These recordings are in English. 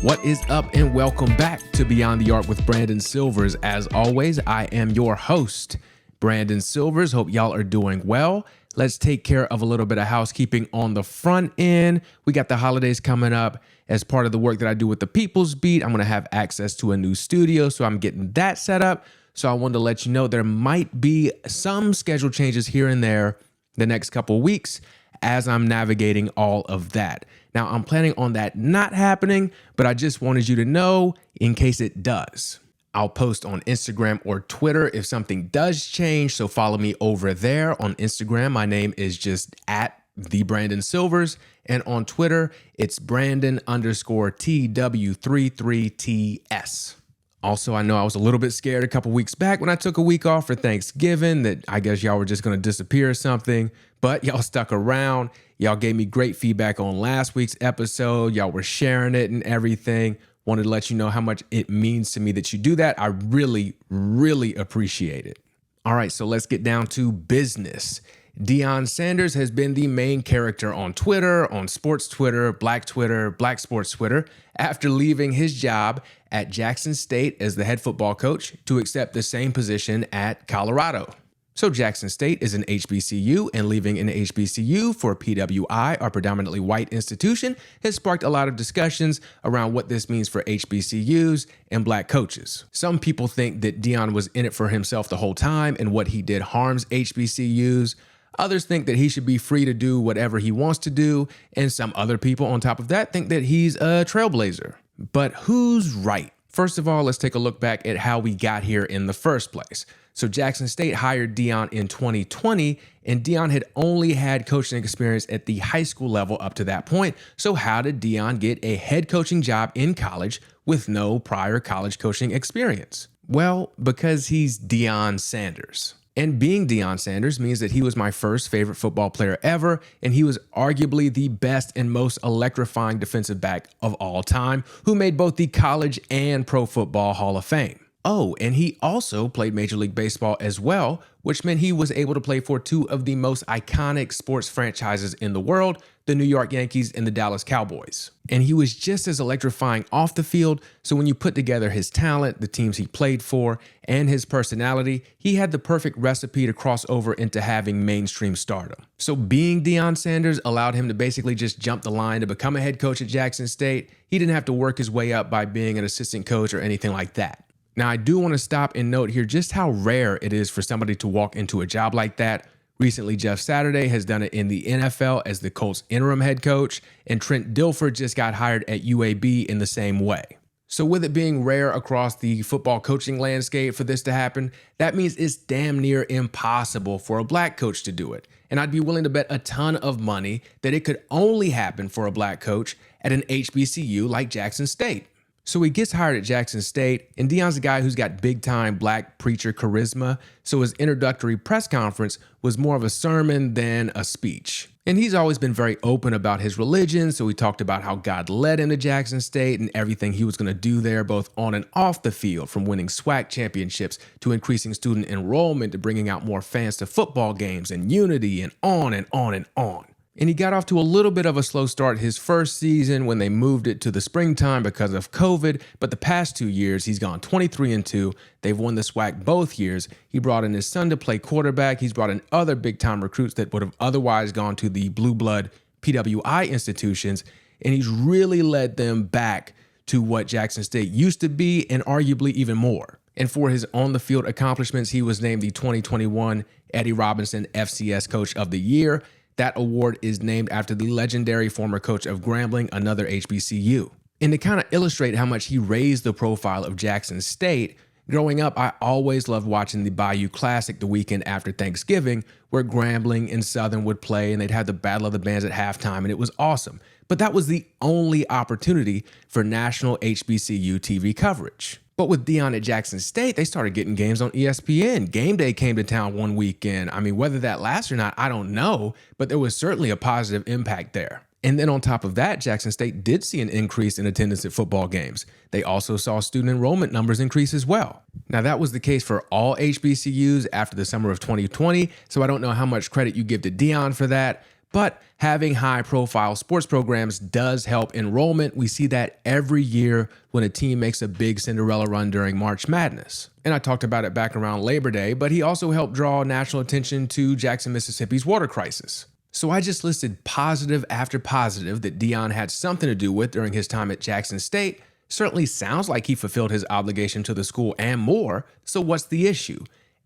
What is up, and welcome back to Beyond the Arc with Brandon Silvers. As always, I am your host, Brandon Silvers. Hope y'all are doing well. Let's take care of a little bit of housekeeping on the front end. We got the holidays coming up. As part of the work that I do with the People's Beat, I'm going to have access to a new studio, so I'm getting that set up. So I wanted to let you know there might be some schedule changes here and there the next couple weeks as I'm navigating all of that. Now, I'm planning on that not happening, but I just wanted you to know in case it does. I'll post on Instagram or Twitter if something does change, so follow me over there. On Instagram, my name is just @TheBrandonSilvers, and on Twitter, it's Brandon_TW33TS. Also, I know I was a little bit scared a couple weeks back when I took a week off for Thanksgiving that I guess y'all were just going to disappear or something, but y'all stuck around. Y'all gave me great feedback on last week's episode. Y'all were sharing it and everything. Wanted to let you know how much it means to me that you do that. I really, really appreciate it. All right, so let's get down to business. Deion Sanders has been the main character on Twitter, on sports Twitter, Black sports Twitter, after leaving his job at Jackson State as the head football coach to accept the same position at Colorado. So Jackson State is an HBCU, and leaving an HBCU for PWI, our predominantly white institution, has sparked a lot of discussions around what this means for HBCUs and Black coaches. Some people think that Deion was in it for himself the whole time and what he did harms HBCUs. Others think that he should be free to do whatever he wants to do, and some other people on top of that think that he's a trailblazer. But who's right? First of all, let's take a look back at how we got here in the first place. So Jackson State hired Deion in 2020, and Deion had only had coaching experience at the high school level up to that point. So how did Deion get a head coaching job in college with no prior college coaching experience? Well, because he's Deion Sanders. And being Deion Sanders means that he was my first favorite football player ever, and he was arguably the best and most electrifying defensive back of all time, who made both the college and pro football Hall of Fame. Oh, and he also played Major League Baseball as well, which meant he was able to play for two of the most iconic sports franchises in the world, the New York Yankees and the Dallas Cowboys. And he was just as electrifying off the field, so when you put together his talent, the teams he played for, and his personality, he had the perfect recipe to cross over into having mainstream stardom. So being Deion Sanders allowed him to basically just jump the line to become a head coach at Jackson State. He didn't have to work his way up by being an assistant coach or anything like that. Now, I do want to stop and note here just how rare it is for somebody to walk into a job like that. Recently, Jeff Saturday has done it in the NFL as the Colts interim head coach, and Trent Dilfer just got hired at UAB in the same way. So with it being rare across the football coaching landscape for this to happen, that means it's damn near impossible for a Black coach to do it. And I'd be willing to bet a ton of money that it could only happen for a Black coach at an HBCU like Jackson State. So he gets hired at Jackson State, and Deion's a guy who's got big-time Black preacher charisma, so his introductory press conference was more of a sermon than a speech. And he's always been very open about his religion, so he talked about how God led him to Jackson State and everything he was going to do there, both on and off the field, from winning SWAC championships to increasing student enrollment to bringing out more fans to football games and unity and on and on and on. And he got off to a little bit of a slow start his first season when they moved it to the springtime because of COVID, but the past 2 years, he's gone 23-2. They've won the SWAC both years. He brought in his son to play quarterback. He's brought in other big-time recruits that would have otherwise gone to the blue blood PWI institutions, and he's really led them back to what Jackson State used to be and arguably even more. And for his on-the-field accomplishments, he was named the 2021 Eddie Robinson FCS Coach of the Year. That award is named after the legendary former coach of Grambling, another HBCU. And to kind of illustrate how much he raised the profile of Jackson State, growing up, I always loved watching the Bayou Classic the weekend after Thanksgiving, where Grambling and Southern would play and they'd have the Battle of the Bands at halftime, and it was awesome. But that was the only opportunity for national HBCU TV coverage. But with Deion at Jackson State, they started getting games on ESPN. Game Day came to town one weekend. I mean, whether that lasts or not, I don't know, but there was certainly a positive impact there. And then on top of that, Jackson State did see an increase in attendance at football games. They also saw student enrollment numbers increase as well. Now, that was the case for all HBCUs after the summer of 2020, so I don't know how much credit you give to Deion for that, But having high-profile sports programs does help enrollment. We see that every year when a team makes a big Cinderella run during March Madness. And I talked about it back around Labor Day, but he also helped draw national attention to Jackson, Mississippi's water crisis. So I just listed positive after positive that Deion had something to do with during his time at Jackson State. Certainly sounds like he fulfilled his obligation to the school and more. So what's the issue?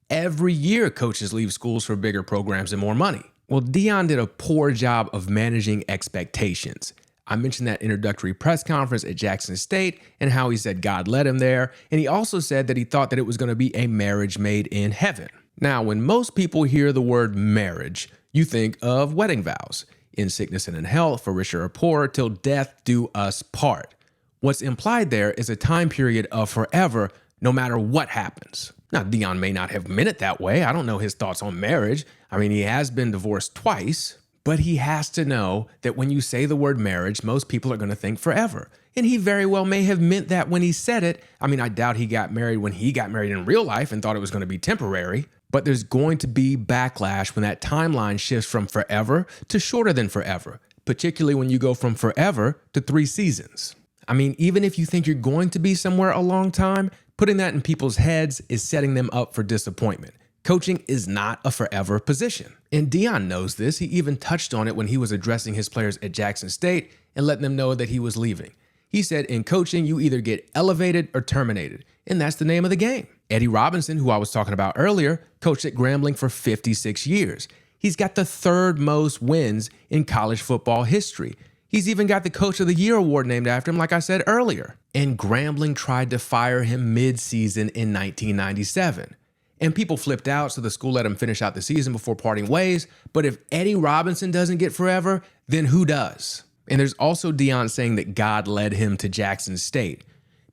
Every year, coaches leave schools for bigger programs and more money. Well, Deion did a poor job of managing expectations. I mentioned that introductory press conference at Jackson State and how he said God led him there. And he also said that he thought that it was going to be a marriage made in heaven. Now, when most people hear the word marriage, you think of wedding vows. In sickness and in health, for richer or poorer, till death do us part. What's implied there is a time period of forever, no matter what happens. Now, Deion may not have meant it that way. I don't know his thoughts on marriage. I mean, he has been divorced twice, but he has to know that when you say the word marriage, most people are going to think forever. And he very well may have meant that when he said it. I mean, I doubt he got married when he got married in real life and thought it was going to be temporary. But there's going to be backlash when that timeline shifts from forever to shorter than forever, particularly when you go from forever to 3 seasons. I mean, even if you think you're going to be somewhere a long time, putting that in people's heads is setting them up for disappointment. Coaching is not a forever position. And Deion knows this. He even touched on it when he was addressing his players at Jackson State and letting them know that he was leaving. He said, in coaching, you either get elevated or terminated, and that's the name of the game. Eddie Robinson, who I was talking about earlier, coached at Grambling for 56 years. He's got the 3rd most wins in college football history. He's even got the Coach of the Year award named after him, like I said earlier. And Grambling tried to fire him mid-season in 1997. And people flipped out, so the school let him finish out the season before parting ways. But if Eddie Robinson doesn't get forever, then who does? And there's also Deion saying that God led him to Jackson State.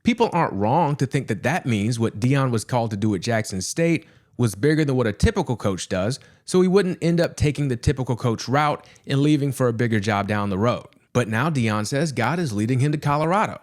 People aren't wrong to think that that means what Deion was called to do at Jackson State was bigger than what a typical coach does, so he wouldn't end up taking the typical coach route and leaving for a bigger job down the road. But now Deion says God is leading him to Colorado.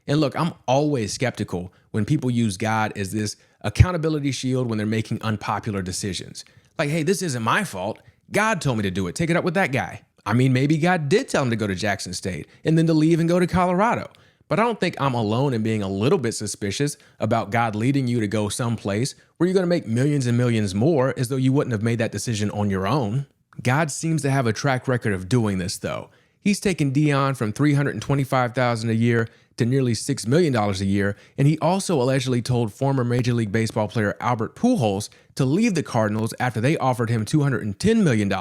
And look, I'm always skeptical when people use God as this accountability shield when they're making unpopular decisions. Like, hey, this isn't my fault. God told me to do it. Take it up with that guy. I mean, maybe God did tell him to go to Jackson State and then to leave and go to Colorado. But I don't think I'm alone in being a little bit suspicious about God leading you to go someplace where you're going to make millions and millions more as though you wouldn't have made that decision on your own. God seems to have a track record of doing this, though. He's taken Deion from $325,000 a year to nearly $6 million a year, and he also allegedly told former Major League Baseball player Albert Pujols to leave the Cardinals after they offered him $210 million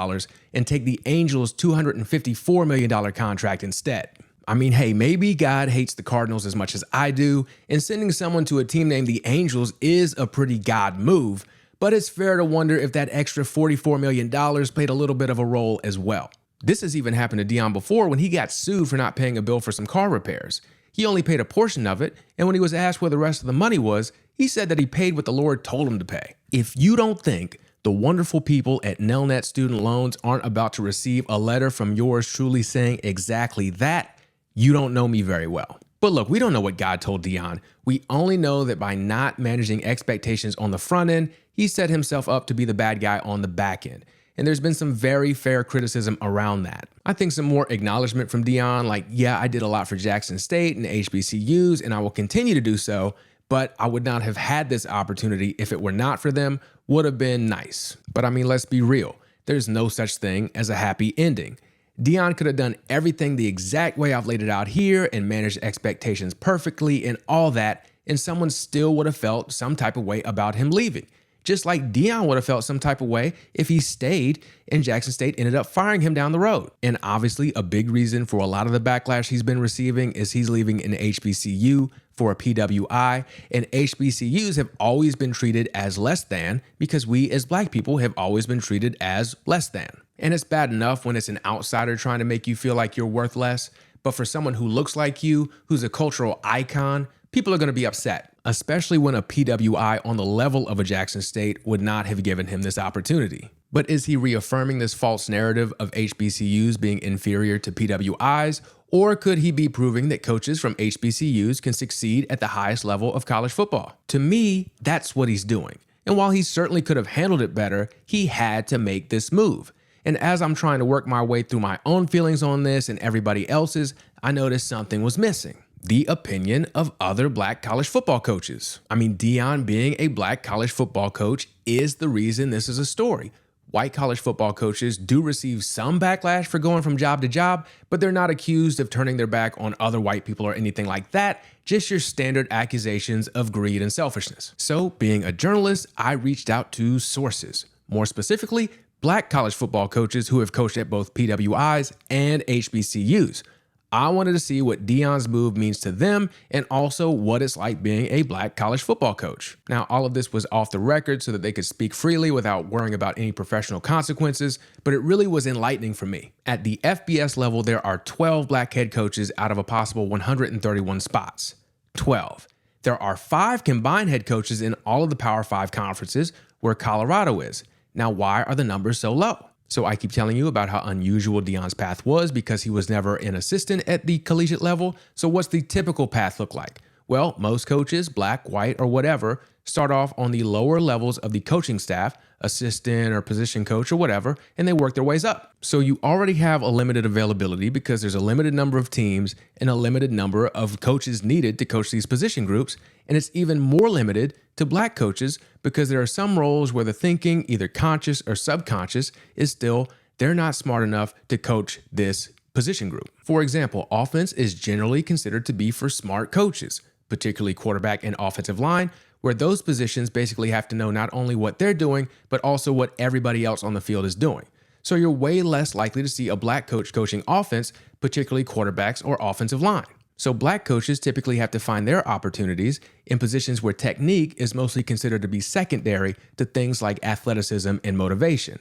and take the Angels' $254 million contract instead. I mean, hey, maybe God hates the Cardinals as much as I do, and sending someone to a team named the Angels is a pretty God move, but it's fair to wonder if that extra $44 million played a little bit of a role as well. This has even happened to Deion before when he got sued for not paying a bill for some car repairs. He only paid a portion of it, and when he was asked where the rest of the money was, he said that he paid what the Lord told him to pay. If you don't think the wonderful people at Nelnet Student Loans aren't about to receive a letter from yours truly saying exactly that, you don't know me very well. But look, we don't know what God told Deion. We only know that by not managing expectations on the front end, he set himself up to be the bad guy on the back end. And there's been some very fair criticism around that. I think some more acknowledgement from Deion, like, yeah, I did a lot for Jackson State and HBCUs, and I will continue to do so, but I would not have had this opportunity if it were not for them, would have been nice. But I mean, let's be real. There's no such thing as a happy ending. Deion could have done everything the exact way I've laid it out here and managed expectations perfectly and all that, and someone still would have felt some type of way about him leaving. Just like Deion would have felt some type of way if he stayed and Jackson State ended up firing him down the road. And obviously a big reason for a lot of the backlash he's been receiving is he's leaving an HBCU for a PWI, and HBCUs have always been treated as less than because we as Black people have always been treated as less than. And it's bad enough when it's an outsider trying to make you feel like you're worth less, but for someone who looks like you, who's a cultural icon, people are going to be upset, especially when a PWI on the level of a Jackson State would not have given him this opportunity. But is he reaffirming this false narrative of HBCUs being inferior to PWIs, or could he be proving that coaches from HBCUs can succeed at the highest level of college football? To me, that's what he's doing. And while he certainly could have handled it better, he had to make this move. And as I'm trying to work my way through my own feelings on this and everybody else's, I noticed something was missing. The opinion of other black college football coaches. I mean, Deion being a black college football coach is the reason this is a story. White college football coaches do receive some backlash for going from job to job, but they're not accused of turning their back on other white people or anything like that, just your standard accusations of greed and selfishness. So, being a journalist, I reached out to sources. More specifically, black college football coaches who have coached at both PWIs and HBCUs. I wanted to see what Deion's move means to them and also what it's like being a black college football coach. Now, all of this was off the record so that they could speak freely without worrying about any professional consequences, but it really was enlightening for me. At the FBS level, there are 12 black head coaches out of a possible 131 spots. 12. There are 5 combined head coaches in all of the Power 5 conferences where Colorado is. Now, why are the numbers so low? So I keep telling you about how unusual Deion's path was because he was never an assistant at the collegiate level. So what's the typical path look like? Well, most coaches, black, white, or whatever, start off on the lower levels of the coaching staff, assistant or position coach or whatever, and they work their ways up. So you already have a limited availability because there's a limited number of teams and a limited number of coaches needed to coach these position groups. And it's even more limited to black coaches because there are some roles where the thinking, either conscious or subconscious, is still they're not smart enough to coach this position group. For example, offense is generally considered to be for smart coaches, particularly quarterback and offensive line, where those positions basically have to know not only what they're doing, but also what everybody else on the field is doing. So you're way less likely to see a black coach coaching offense, particularly quarterbacks or offensive line. So black coaches typically have to find their opportunities in positions where technique is mostly considered to be secondary to things like athleticism and motivation.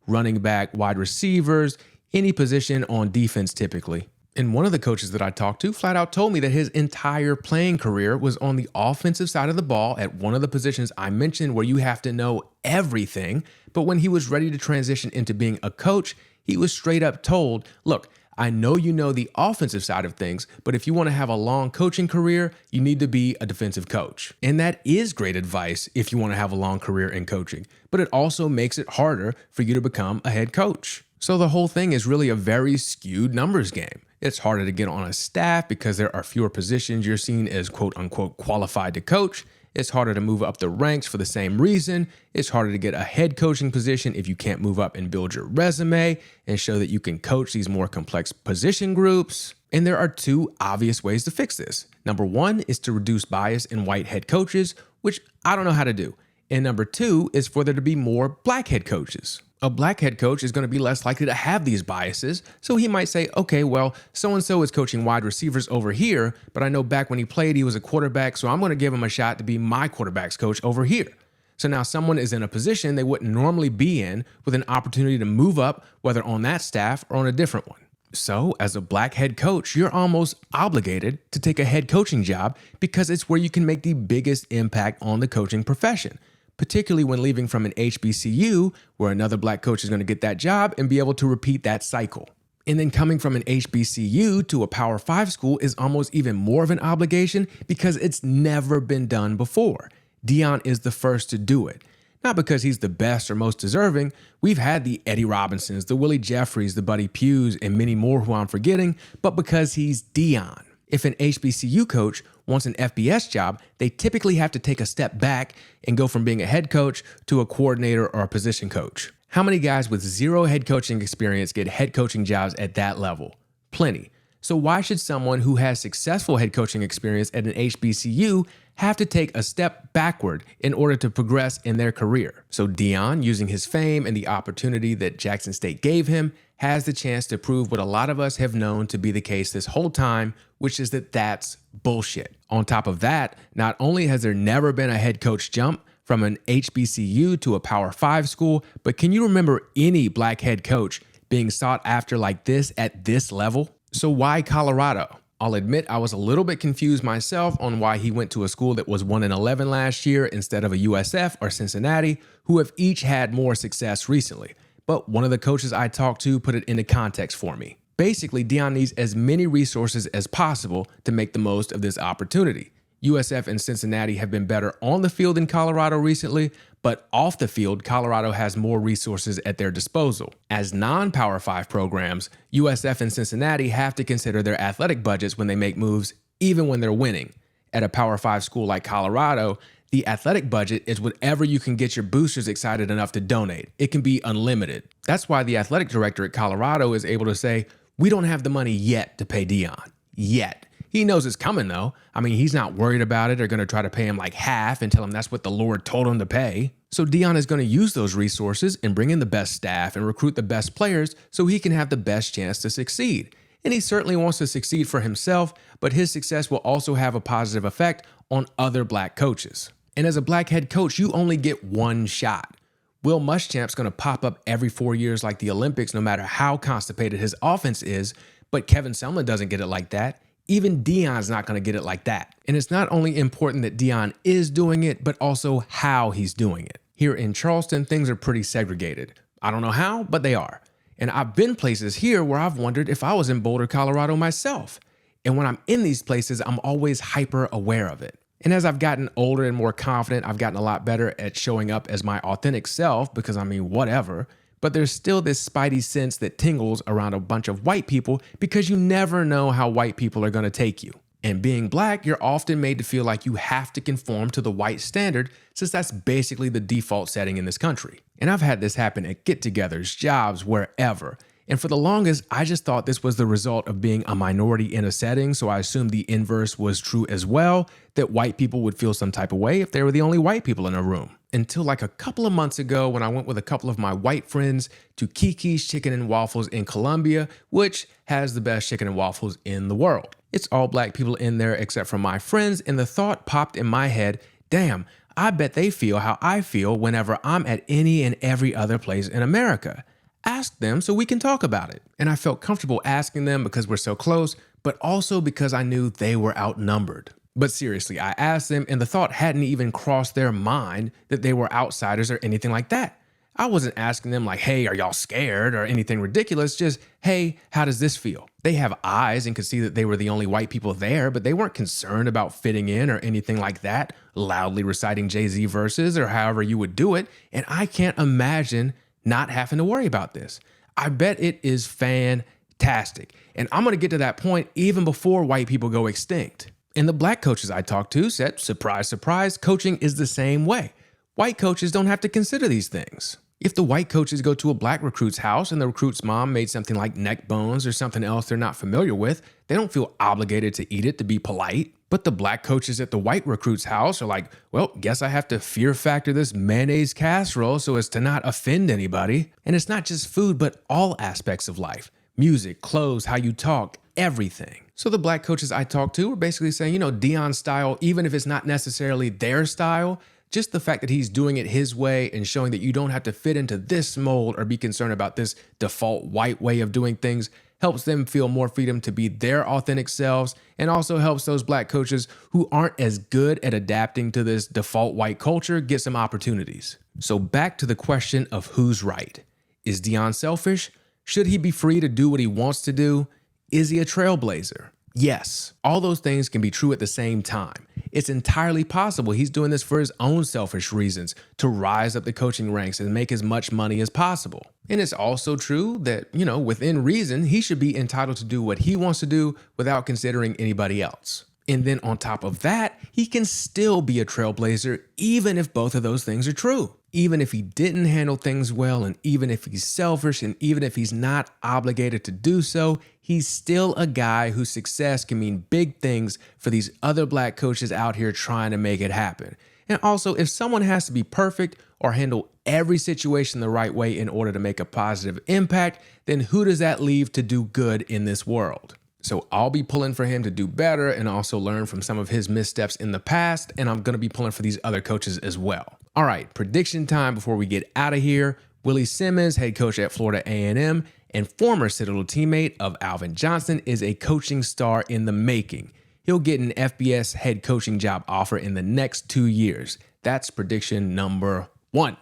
Running back, wide receivers, any position on defense typically. And one of the coaches that I talked to flat out told me that his entire playing career was on the offensive side of the ball at one of the positions I mentioned where you have to know everything. But when he was ready to transition into being a coach, he was straight up told, look, I know you know the offensive side of things, but if you want to have a long coaching career, you need to be a defensive coach. And that is great advice if you want to have a long career in coaching, but it also makes it harder for you to become a head coach. So the whole thing is really a very skewed numbers game. It's harder to get on a staff because there are fewer positions you're seen as quote unquote qualified to coach. It's harder to move up the ranks for the same reason. It's harder to get a head coaching position if you can't move up and build your resume and show that you can coach these more complex position groups. And there are 2 obvious ways to fix this. Number 1 is to reduce bias in white head coaches, which I don't know how to do. And number 2 is for there to be more black head coaches. A black head coach is going to be less likely to have these biases, so he might say, okay, well, so-and-so is coaching wide receivers over here, but I know back when he played, he was a quarterback, so I'm going to give him a shot to be my quarterback's coach over here. So now someone is in a position they wouldn't normally be in with an opportunity to move up, whether on that staff or on a different one. So as a black head coach, you're almost obligated to take a head coaching job because it's where you can make the biggest impact on the coaching profession, particularly when leaving from an HBCU where another black coach is going to get that job and be able to repeat that cycle. And then coming from an HBCU to a Power 5 school is almost even more of an obligation because it's never been done before. Deion is the first to do it. Not because he's the best or most deserving. We've had the Eddie Robinsons, the Willie Jeffries, the Buddy Pughs, and many more who I'm forgetting, but because he's Deion. If an HBCU coach wants an FBS job, they typically have to take a step back and go from being a head coach to a coordinator or a position coach. How many guys with 0 head coaching experience get head coaching jobs at that level? Plenty. So why should someone who has successful head coaching experience at an HBCU have to take a step backward in order to progress in their career? So Deion, using his fame and the opportunity that Jackson State gave him, has the chance to prove what a lot of us have known to be the case this whole time, which is that that's bullshit. On top of that, not only has there never been a head coach jump from an HBCU to a Power 5 school, but can you remember any black head coach being sought after like this at this level? So why Colorado? I'll admit I was a little bit confused myself on why he went to a school that was 1-11 last year instead of a USF or Cincinnati, who have each had more success recently. But one of the coaches I talked to put it into context for me. Basically, Deion needs as many resources as possible to make the most of this opportunity. USF and Cincinnati have been better on the field than Colorado recently, but off the field, Colorado has more resources at their disposal. As non-Power 5 programs, USF and Cincinnati have to consider their athletic budgets when they make moves, even when they're winning. At a Power 5 school like Colorado, the athletic budget is whatever you can get your boosters excited enough to donate. It can be unlimited. That's why the athletic director at Colorado is able to say, "We don't have the money yet to pay Deion." Yet. He knows it's coming though. I mean, he's not worried about it or going to try to pay him like half and tell him that's what the Lord told him to pay. So Deion is going to use those resources and bring in the best staff and recruit the best players so he can have the best chance to succeed. And he certainly wants to succeed for himself, but his success will also have a positive effect on other black coaches. And as a black head coach, you only get one shot. Will Muschamp's going to pop up every 4 years like the Olympics, no matter how constipated his offense is, but Kevin Sumlin doesn't get it like that. Even Deion's not going to get it like that. And it's not only important that Deion is doing it, but also how he's doing it. Here in Charleston, things are pretty segregated. I don't know how, but they are. And I've been places here where I've wondered if I was in Boulder, Colorado myself. And when I'm in these places, I'm always hyper aware of it. And as I've gotten older and more confident, I've gotten a lot better at showing up as my authentic self because I mean, whatever. But there's still this spidey sense that tingles around a bunch of white people because you never know how white people are going to take you. And being black, you're often made to feel like you have to conform to the white standard since that's basically the default setting in this country. And I've had this happen at get-togethers, jobs, wherever. And for the longest, I just thought this was the result of being a minority in a setting, so I assumed the inverse was true as well, that white people would feel some type of way if they were the only white people in a room. Until like a couple of months ago when I went with a couple of my white friends to Kiki's Chicken and Waffles in Columbia, which has the best chicken and waffles in the world. It's all black people in there except for my friends, and the thought popped in my head, damn, I bet they feel how I feel whenever I'm at any and every other place in America. Ask them so we can talk about it. And I felt comfortable asking them because we're so close, but also because I knew they were outnumbered. But seriously, I asked them and the thought hadn't even crossed their mind that they were outsiders or anything like that. I wasn't asking them like, hey, are y'all scared or anything ridiculous? Just, hey, how does this feel? They have eyes and could see that they were the only white people there, but they weren't concerned about fitting in or anything like that, loudly reciting Jay-Z verses or however you would do it. And I can't imagine not having to worry about this. I bet it is fantastic. And I'm going to get to that point even before white people go extinct. And the black coaches I talked to said, surprise, surprise, coaching is the same way. White coaches don't have to consider these things. If the white coaches go to a black recruit's house and the recruit's mom made something like neck bones or something else they're not familiar with, they don't feel obligated to eat it to be polite. But the black coaches at the white recruit's house are like, well, guess I have to fear factor this mayonnaise casserole so as to not offend anybody. And it's not just food, but all aspects of life. Music, clothes, how you talk, everything. So the black coaches I talked to were basically saying, you know, Deion's style, even if it's not necessarily their style, just the fact that he's doing it his way and showing that you don't have to fit into this mold or be concerned about this default white way of doing things helps them feel more freedom to be their authentic selves, and also helps those black coaches who aren't as good at adapting to this default white culture get some opportunities. So back to the question of who's right. Is Deion selfish? Should he be free to do what he wants to do? Is he a trailblazer? Yes, all those things can be true at the same time. It's entirely possible he's doing this for his own selfish reasons, to rise up the coaching ranks and make as much money as possible. And it's also true that, you know, within reason, he should be entitled to do what he wants to do without considering anybody else. And then on top of that, he can still be a trailblazer even if both of those things are true. Even if he didn't handle things well, and even if he's selfish, and even if he's not obligated to do so, he's still a guy whose success can mean big things for these other black coaches out here trying to make it happen. And also, if someone has to be perfect or handle every situation the right way in order to make a positive impact, then who does that leave to do good in this world? So I'll be pulling for him to do better and also learn from some of his missteps in the past, and I'm going to be pulling for these other coaches as well. All right, prediction time before we get out of here. Willie Simmons, head coach at Florida A&M and former Citadel teammate of Alvin Johnson, is a coaching star in the making. He'll get an FBS head coaching job offer in the next 2 years. That's prediction number 1.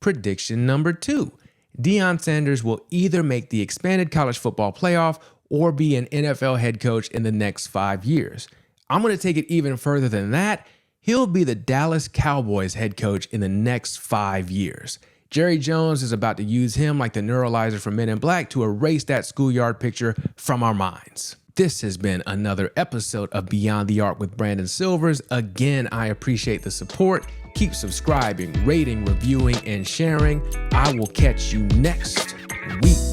Prediction number 2. Deion Sanders will either make the expanded college football playoff or be an NFL head coach in the next 5 years. I'm going to take it even further than that. He'll be the Dallas Cowboys head coach in the next 5 years. Jerry Jones is about to use him like the neuralizer from Men in Black to erase that schoolyard picture from our minds. This has been another episode of Beyond the Arc with Brandon Silvers. Again, I appreciate the support. Keep subscribing, rating, reviewing, and sharing. I will catch you next week.